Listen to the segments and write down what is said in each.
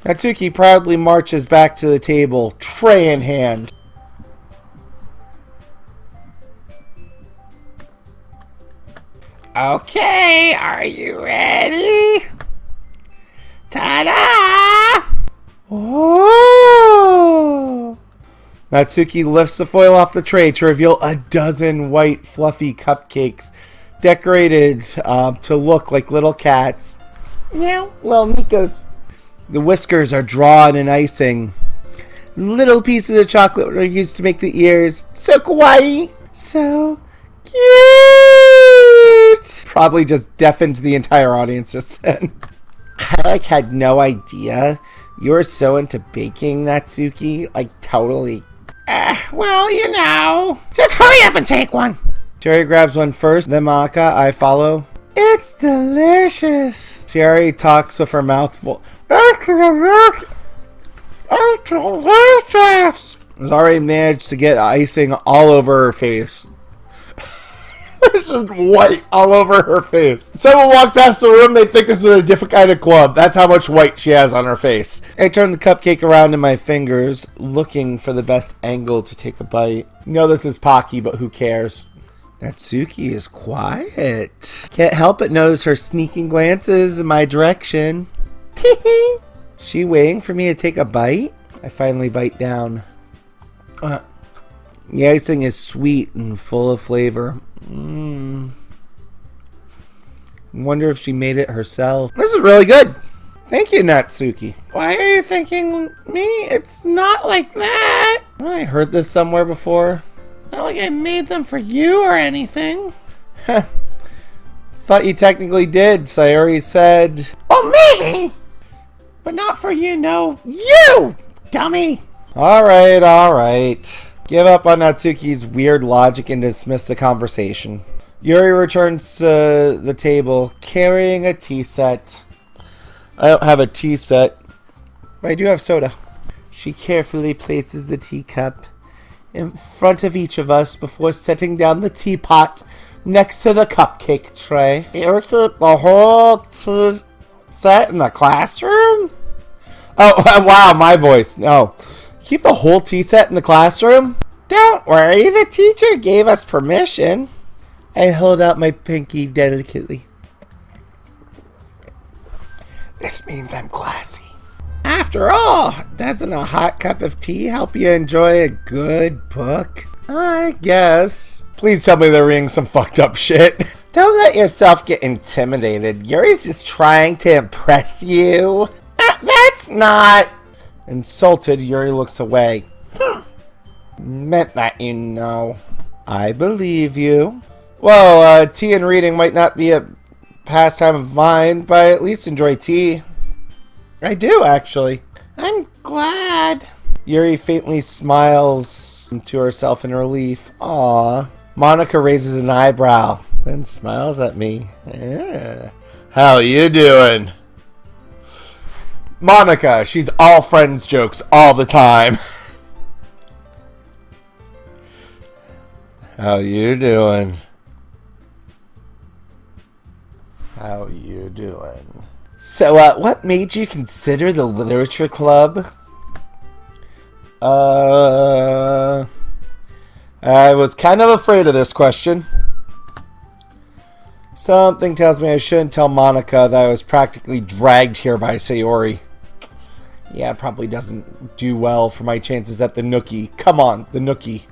Natsuki proudly marches back to the table, tray in hand. Okay, are you ready? Ta-da! Oh! Natsuki lifts the foil off the tray to reveal a dozen white, fluffy cupcakes decorated to look like little cats. Meow, little Nikos. The whiskers are drawn in icing. Little pieces of chocolate are used to make the ears. So kawaii. So cute. Probably just deafened the entire audience just then. I had no idea you were so into baking, Natsuki. Like, totally. Well, you know. Just hurry up and take one. Cherry grabs one first, then Maka. I follow. It's delicious. Cherry talks with her mouth full. It's delicious. Zari managed to get icing all over her face. It's just white all over her face. Someone walked past the room, they'd think this was a different kind of club. That's how much white she has on her face. I turned the cupcake around in my fingers, looking for the best angle to take a bite. You know this is Pocky, but who cares? Natsuki is quiet. Can't help but notice her sneaking glances in my direction. She waiting for me to take a bite? I finally bite down. The icing is sweet and full of flavor. Wonder if she made it herself. This is really good. Thank you, Natsuki. Why are you thanking me? It's not like that. Haven't I heard this somewhere before? Not like I made them for you or anything. Thought you technically did, Sayori said. Well, maybe. But not for you, no. You, dummy. Alright. Give up on Natsuki's weird logic and dismiss the conversation. Yuri returns to the table carrying a tea set. I don't have a tea set, but I do have soda. She carefully places the teacup in front of each of us before setting down the teapot next to the cupcake tray. You keep the whole tea set in the classroom? Oh, wow, my voice. No. Keep the whole tea set in the classroom? Don't worry, the teacher gave us permission. I hold out my pinky delicately. This means I'm classy. After all, doesn't a hot cup of tea help you enjoy a good book? I guess. Please tell me they're reading some fucked up shit. Don't let yourself get intimidated. Yuri's just trying to impress you. That's not... Insulted, Yuri looks away. Meant that, you know. I believe you. Well, tea and reading might not be a pastime of mine, but I at least enjoy tea. I do, actually. I'm glad. Yuri faintly smiles to herself in relief. Aww. Monica raises an eyebrow, then smiles at me. Yeah. How you doing? Monica, she's all friends jokes all the time. How you doing? How you doing? So, what made you consider the literature club? I was kind of afraid of this question. Something tells me I shouldn't tell Monica that I was practically dragged here by Sayori. Yeah, it probably doesn't do well for my chances at the Nookie. Come on, the Nookie.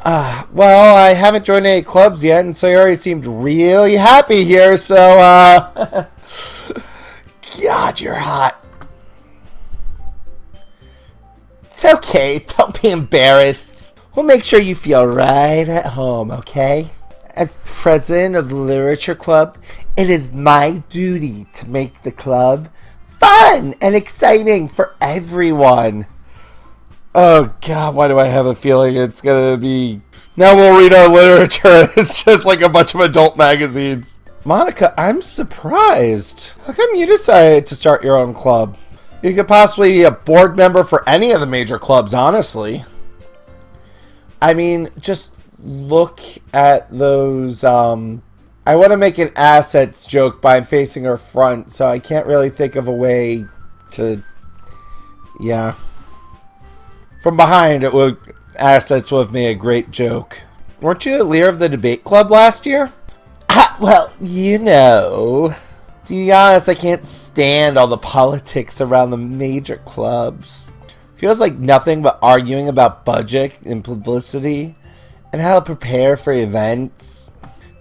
Well, I haven't joined any clubs yet, and Sayori seemed really happy here, so, God, you're hot. It's okay, don't be embarrassed. We'll make sure you feel right at home, okay? As president of the Literature Club, it is my duty to make the club fun and exciting for everyone. Oh God, why do I have a feeling it's gonna be... Now we'll read our literature. It's just like a bunch of adult magazines. Monica, I'm surprised. How come you decided to start your own club? You could possibly be a board member for any of the major clubs, honestly. I mean, just look at those... I want to make an assets joke, but I'm facing her front, so I can't really think of a way Yeah. From behind, assets would have made a great joke. Weren't you the leader of the debate club last year? Well, you know. To be honest, I can't stand all the politics around the major clubs. Feels like nothing but arguing about budget and publicity and how to prepare for events.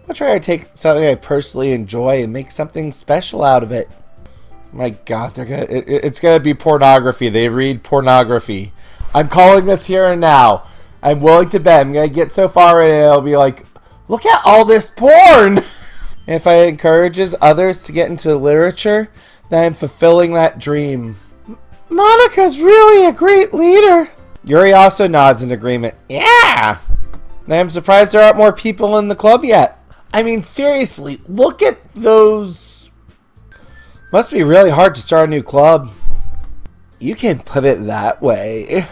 I'll try to take something I personally enjoy and make something special out of it. My God, it's gonna be pornography. They read pornography. I'm calling this here and now. I'm willing to bet. I'm gonna get so far in it, it'll be like, look at all this porn! If I encourages others to get into literature, then I'm fulfilling that dream. Monika's really a great leader. Yuri also nods in agreement. Yeah! I'm surprised there aren't more people in the club yet. I mean, seriously, look at those. Must be really hard to start a new club. You can put it that way.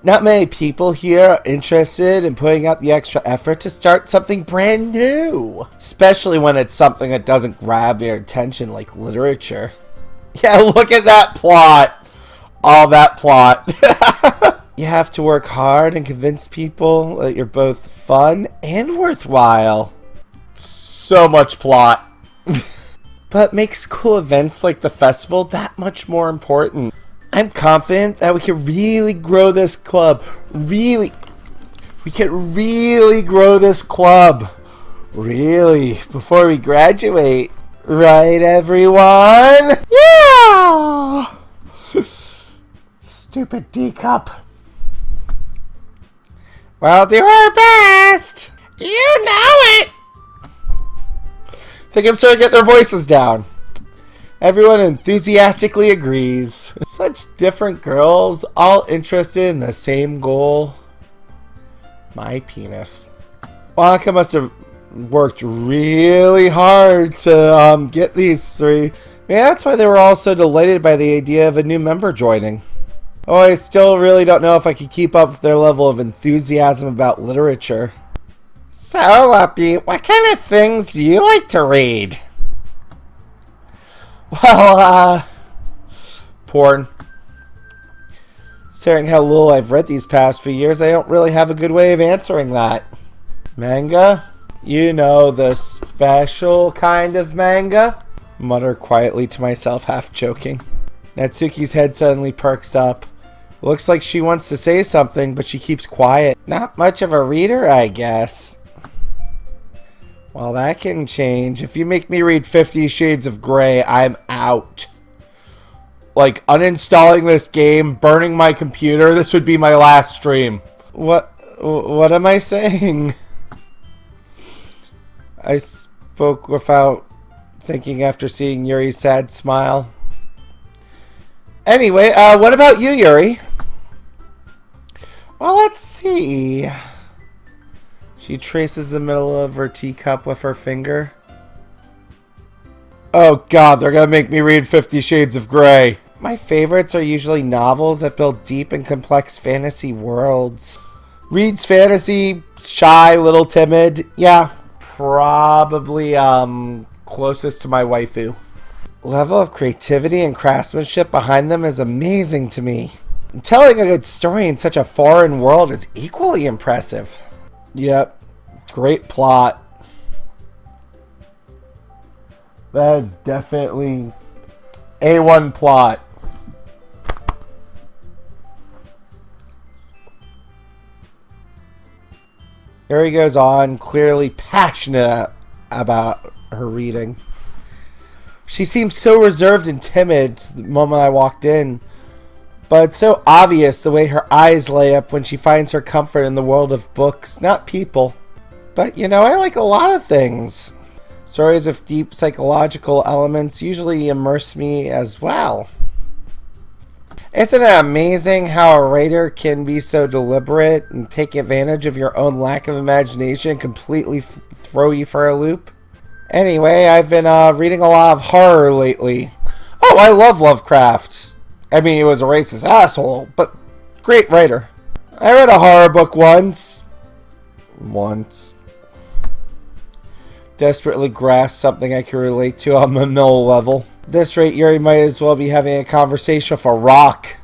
Not many people here are interested in putting out the extra effort to start something brand new. Especially when it's something that doesn't grab your attention like literature. Yeah, look at that plot. All that plot. You have to work hard and convince people that you're both fun and worthwhile. So much plot. But makes cool events like the festival that much more important. I'm confident that we can really grow this club. We can really grow this club. Really, before we graduate. Right, everyone? Yeah! Stupid D-cup. We'll do our best. You know it. Think I'm starting to get their voices down. Everyone enthusiastically agrees. Such different girls, all interested in the same goal. My penis. Monika must have worked really hard to get these three. Maybe that's why they were all so delighted by the idea of a new member joining. Oh, I still really don't know if I could keep up with their level of enthusiasm about literature. So, Luppy, what kind of things do you like to read? Well, porn. Considering how little I've read these past few years, I don't really have a good way of answering that. Manga? You know, the special kind of manga? Mutter quietly to myself, half joking. Natsuki's head suddenly perks up. Looks like she wants to say something, but she keeps quiet. Not much of a reader, I guess. Well, that can change. If you make me read 50 Shades of Grey, I'm out. Like, uninstalling this game, burning my computer, this would be my last stream. What am I saying? I spoke without thinking after seeing Yuri's sad smile. Anyway, what about you, Yuri? Well, let's see. She traces the middle of her teacup with her finger. Oh God, they're gonna make me read 50 Shades of Grey. My favorites are usually novels that build deep and complex fantasy worlds. Reads fantasy, shy, little timid. Yeah, probably closest to my waifu. Level of creativity and craftsmanship behind them is amazing to me. Telling a good story in such a foreign world is equally impressive. Yep, great plot. That is definitely A1 plot. Yuri goes on, clearly passionate about her reading. She seemed so reserved and timid the moment I walked in, but it's so obvious the way her eyes light up when she finds her comfort in the world of books, not people. But, you know, I like a lot of things. Stories with deep psychological elements usually immerse me as well. Isn't it amazing how a writer can be so deliberate and take advantage of your own lack of imagination and completely throw you for a loop? Anyway, I've been reading a lot of horror lately. Oh, I love Lovecraft. I mean, he was a racist asshole, but great writer. I read a horror book once. Desperately grasped something I could relate to on the middle level. At this rate, Yuri might as well be having a conversation with a rock.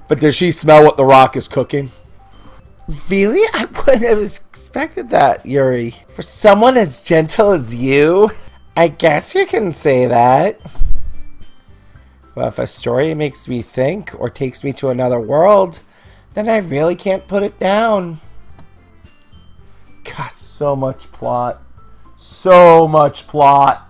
But does she smell what the rock is cooking? Really? I wouldn't have expected that, Yuri. For someone as gentle as you? I guess you can say that. Well, if a story makes me think or takes me to another world, then I really can't put it down. God, so much plot. So much plot.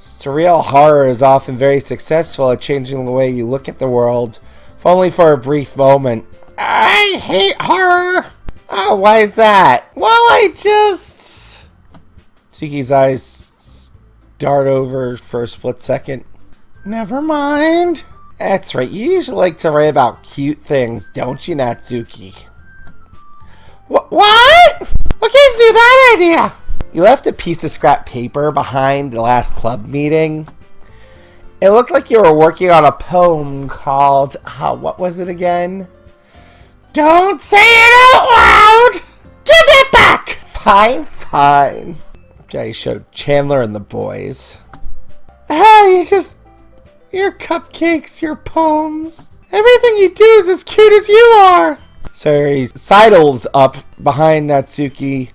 Surreal horror is often very successful at changing the way you look at the world, if only for a brief moment. I hate horror! Oh, why is that? Well, Tsuki's eyes dart over for a split second. Never mind. That's right, you usually like to write about cute things, don't you, Natsuki? What? What gives you that idea? You left a piece of scrap paper behind the last club meeting. It looked like you were working on a poem called... what was it again? Don't say it out loud! Give it back! Fine. Jay showed Chandler and the boys. Your cupcakes, your poems. Everything you do is as cute as you are. So he sidles up behind Natsuki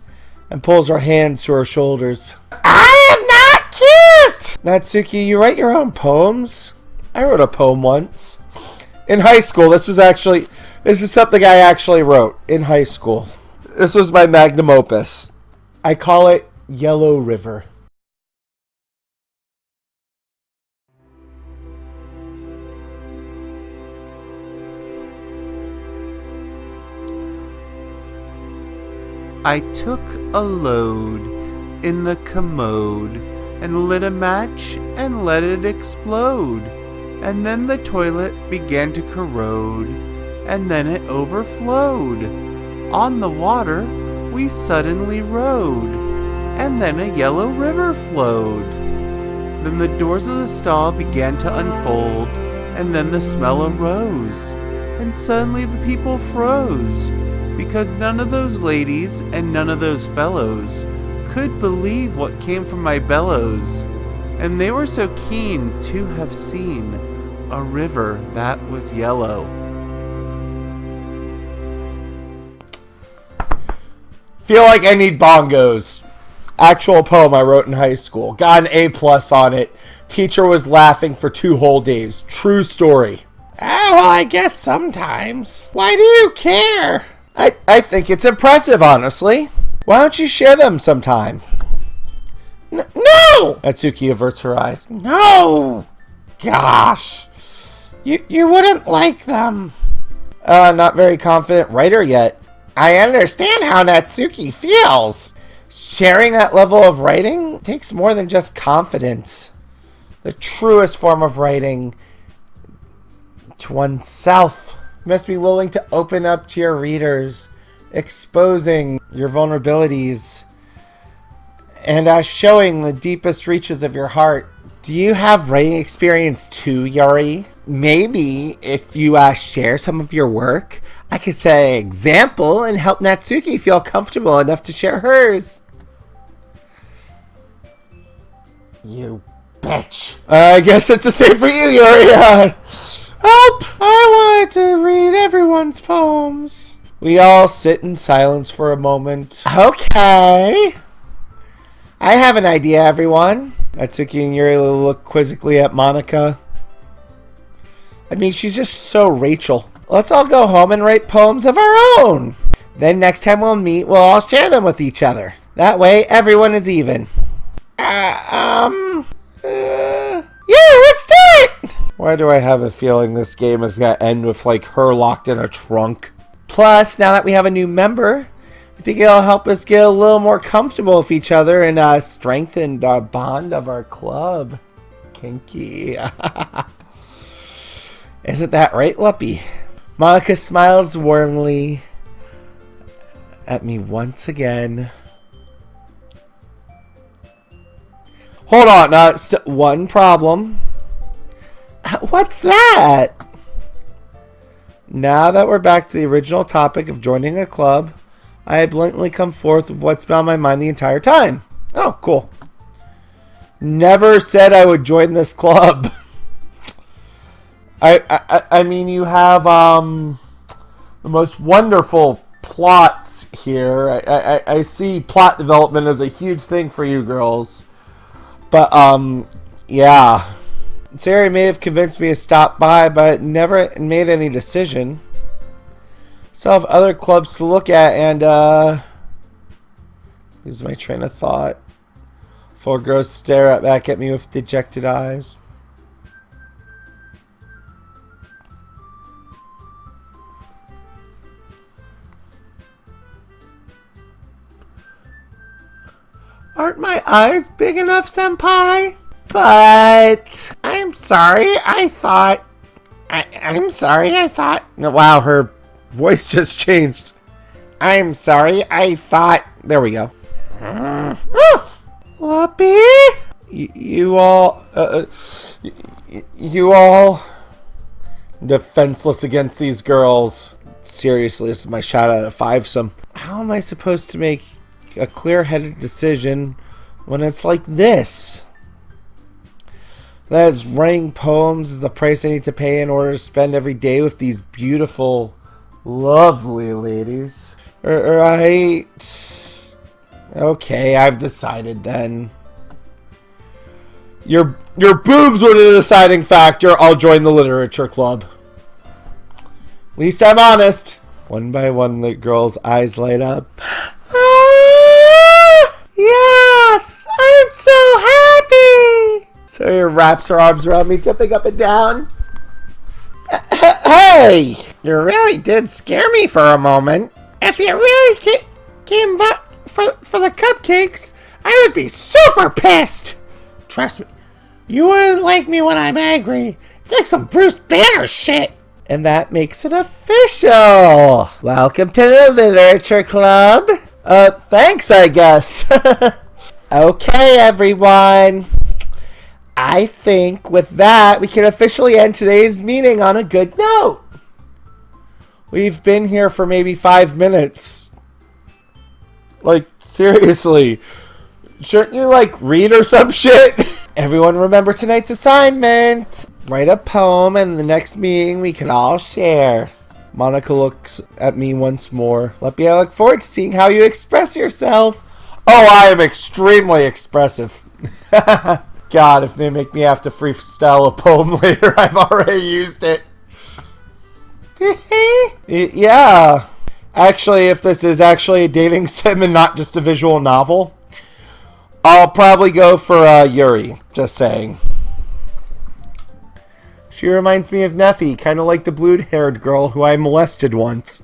and pulls her hands to her shoulders. I am not cute! Natsuki, you write your own poems? I wrote a poem once. In high school, this is something I actually wrote in high school. This was my magnum opus. I call it Yellow River. I took a load in the commode and lit a match and let it explode. And then the toilet began to corrode, and then it overflowed. On the water we suddenly rode, and then a yellow river flowed. Then the doors of the stall began to unfold, and then the smell arose, and suddenly the people froze, because none of those ladies and none of those fellows could believe what came from my bellows, and they were so keen to have seen a river that was yellow. Feel like I need bongos. Actual poem I wrote in high school. Got an A+ on it. Teacher was laughing for 2 whole days. True story. Oh, well, I guess sometimes. Why do you care? I think it's impressive, honestly. Why don't you share them sometime? No! Natsuki averts her eyes. No! Gosh. You wouldn't like them. Not very confident writer yet. I understand how Natsuki feels. Sharing that level of writing takes more than just confidence. The truest form of writing to oneself. You must be willing to open up to your readers, exposing your vulnerabilities, and showing the deepest reaches of your heart. Do you have writing experience too, Yuri? Maybe if you share some of your work, I could set an example and help Natsuki feel comfortable enough to share hers. You bitch. I guess it's the same for you, Yuri. I wanted to read everyone's poems. We all sit in silence for a moment. Okay. I have an idea, everyone. Natsuki and Yuri look quizzically at Monica. I mean, she's just so Rachel. Let's all go home and write poems of our own. Then next time we'll meet, we'll all share them with each other. That way, everyone is even. Yeah, let's do it! Why do I have a feeling this game is going to end with, like, her locked in a trunk? Plus, now that we have a new member, I think it'll help us get a little more comfortable with each other and strengthen our bond of our club. Kinky. Isn't that right, Luppy? Monica smiles warmly at me once again. Hold on, one problem. What's that? Now that we're back to the original topic of joining a club, I blatantly come forth with what's been on my mind the entire time. Oh, cool. Never said I would join this club. I mean, you have the most wonderful plots here. I see plot development as a huge thing for you girls. But, yeah. Sari may have convinced me to stop by, but never made any decision. Still have other clubs to look at, and, lose my train of thought. Four girls stare back at me with dejected eyes. Aren't my eyes big enough, senpai? But I'm sorry, I thought. I'm sorry, I thought. Wow, her voice just changed. I'm sorry, I thought. There we go. Luppy? You all defenseless against these girls. Seriously, this is my shot out of 5. How am I supposed to make a clear-headed decision when it's like this? That is, writing poems is the price I need to pay in order to spend every day with these beautiful, lovely ladies. Right. Okay, I've decided then. Your boobs were the deciding factor. I'll join the literature club. At least I'm honest. One by one, the girl's eyes light up. Ah, yes, I'm so happy. Sawyer wraps her arms around me, jumping up and down. Hey, you really did scare me for a moment. If you really came back for the cupcakes, I would be super pissed. Trust me, you wouldn't like me when I'm angry. It's like some Bruce Banner shit. And that makes it official. Welcome to the Literature Club. Thanks, I guess. Okay, everyone. I think with that, we can officially end today's meeting on a good note. We've been here for maybe 5 minutes. Like, seriously. Shouldn't you, like, read or some shit? Everyone remember tonight's assignment. Write a poem, and the next meeting we can all share. Monica looks at me once more. Luppy, I look forward to seeing how you express yourself. Oh, I am extremely expressive. God, if they make me have to freestyle a poem later, I've already used it. Yeah. Actually, if this is actually a dating sim and not just a visual novel, I'll probably go for Yuri. Just saying. She reminds me of Neffy, kind of like the blue-haired girl who I molested once.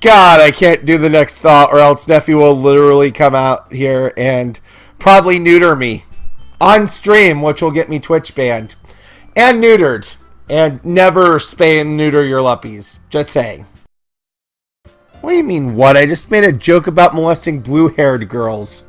God, I can't do the next thought, or else Neffy will literally come out here and probably neuter me. On stream, which will get me Twitch banned. And neutered. And never spay and neuter your Luppies. Just saying. What do you mean, what? I just made a joke about molesting blue-haired girls.